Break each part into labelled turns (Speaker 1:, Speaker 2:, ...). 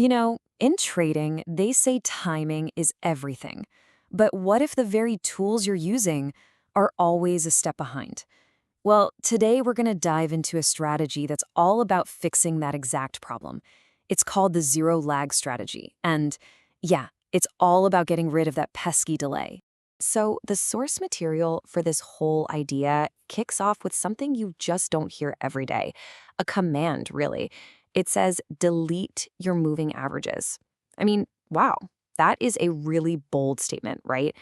Speaker 1: In trading, they say timing is everything. But what if the very tools you're using are always a step behind? Well, today we're going to dive into a strategy that's all about fixing that exact problem. It's called the zero lag strategy. And yeah, it's all about getting rid of that pesky delay. So, the source material for this whole idea kicks off with something you just don't hear every day, a command, really. It says, delete your moving averages. I mean, wow, that is a really bold statement, right?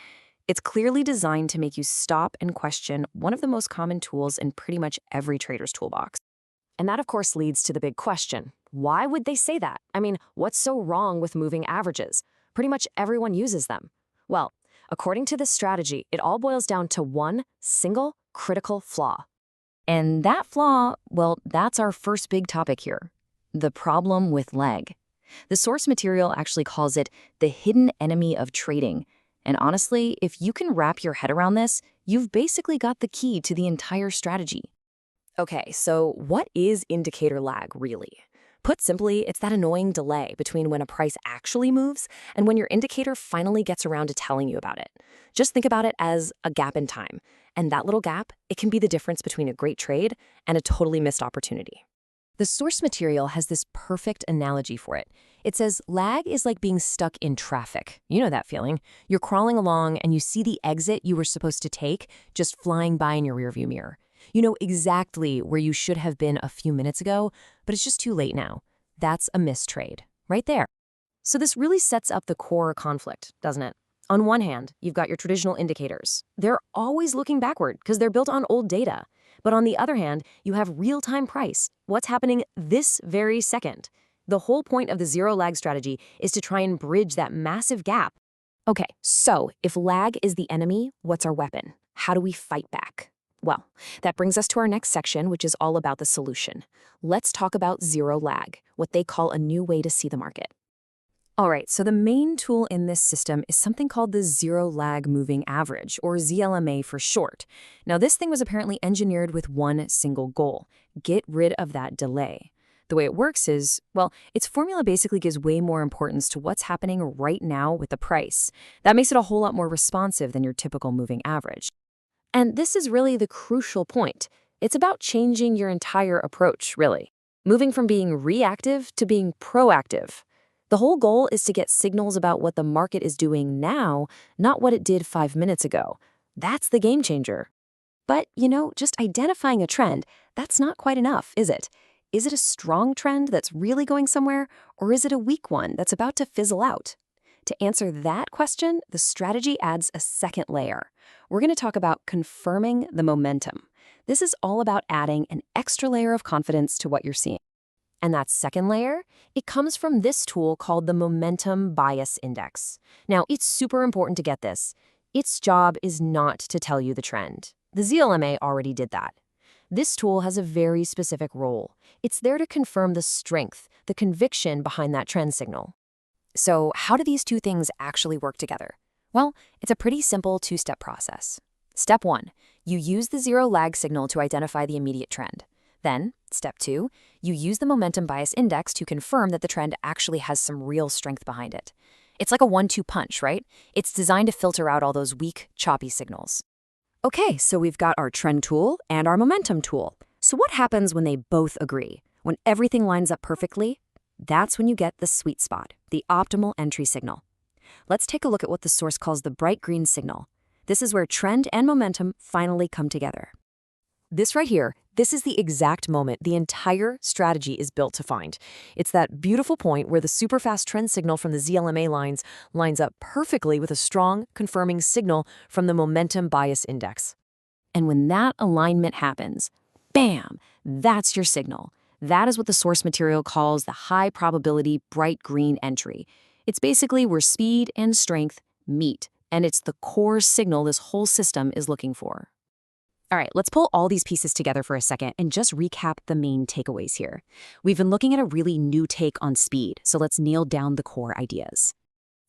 Speaker 1: It's clearly designed to make you stop and question one of the most common tools in pretty much every trader's toolbox.
Speaker 2: And that, of course, leads to the big question. Why would they say that? I mean, what's so wrong with moving averages? Pretty much everyone uses them. Well, according to this strategy, it all boils down to one single critical flaw.
Speaker 1: And that flaw, well, that's our first big topic here, the problem with lag. The source material actually calls it the hidden enemy of trading. And honestly, if you can wrap your head around this, you've basically got the key to the entire strategy.
Speaker 2: Okay, so what is indicator lag really? Put simply, it's that annoying delay between when a price actually moves and when your indicator finally gets around to telling you about it. Just think about it as a gap in time. And that little gap, it can be the difference between a great trade and a totally missed opportunity. The source material has this perfect analogy for it. It says lag is like being stuck in traffic. You know that feeling. You're crawling along and you see the exit you were supposed to take just flying by in your rearview mirror. You know exactly where you should have been a few minutes ago, but it's just too late now. That's a missed trade, right there. So this really sets up the core conflict, doesn't it? On one hand, you've got your traditional indicators. They're always looking backward because they're built on old data. But on the other hand, you have real-time price, what's happening this very second. The whole point of the zero lag strategy is to try and bridge that massive gap. Okay, so if lag is the enemy, what's our weapon? How do we fight back? Well, that brings us to our next section, which is all about the solution. Let's talk about zero lag, what they call a new way to see the market. All right, so the main tool in this system is something called the zero lag moving average, or ZLMA for short. Now, this thing was apparently engineered with one single goal: get rid of that delay. The way it works is, well, its formula basically gives way more importance to what's happening right now with the price. That makes it a whole lot more responsive than your typical moving average. And this is really the crucial point. It's about changing your entire approach, really. Moving from being reactive to being proactive. The whole goal is to get signals about what the market is doing now, not what it did 5 minutes ago. That's the game changer. But, just identifying a trend, that's not quite enough, is it? Is it a strong trend that's really going somewhere, or is it a weak one that's about to fizzle out? To answer that question, the strategy adds a second layer. We're going to talk about confirming the momentum. This is all about adding an extra layer of confidence to what you're seeing. And that second layer, it comes from this tool called the Momentum Bias Index. Now, it's super important to get this. Its job is not to tell you the trend. The ZLMA already did that. This tool has a very specific role. It's there to confirm the strength, the conviction behind that trend signal. So how do these two things actually work together? Well, it's a pretty simple two-step process. Step 1, you use the zero lag signal to identify the immediate trend. Then, step 2, you use the Momentum Bias Index to confirm that the trend actually has some real strength behind it. It's like a 1-2 punch, right? It's designed to filter out all those weak, choppy signals. Okay, so we've got our trend tool and our momentum tool. So what happens when they both agree? When everything lines up perfectly? That's when you get the sweet spot, the optimal entry signal. Let's take a look at what the source calls the bright green signal. This is where trend and momentum finally come together. This right here, this is the exact moment the entire strategy is built to find. It's that beautiful point where the super fast trend signal from the ZLMA lines up perfectly with a strong, confirming signal from the Momentum Bias Index. And when that alignment happens, bam, that's your signal. That is what the source material calls the high probability bright green entry. It's basically where speed and strength meet, and it's the core signal this whole system is looking for. All right, let's pull all these pieces together for a second and just recap the main takeaways here. We've been looking at a really new take on speed, so let's nail down the core ideas.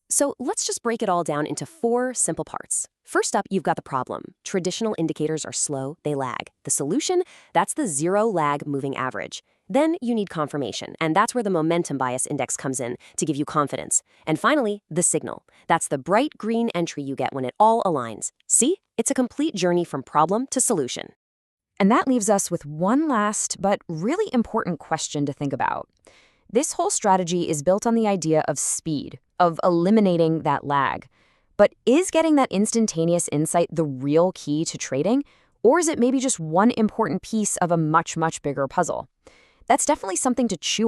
Speaker 2: So let's just break it all down into 4 simple parts. First up, you've got the problem. Traditional indicators are slow, they lag. The solution, that's the zero lag moving average. Then you need confirmation, and that's where the momentum bias index comes in to give you confidence. And finally, the signal. That's the bright green entry you get when it all aligns. See? It's a complete journey from problem to solution.
Speaker 1: And that leaves us with one last but really important question to think about. This whole strategy is built on the idea of speed, of eliminating that lag. But is getting that instantaneous insight the real key to trading? Or is it maybe just one important piece of a much, much bigger puzzle? That's definitely something to chew on.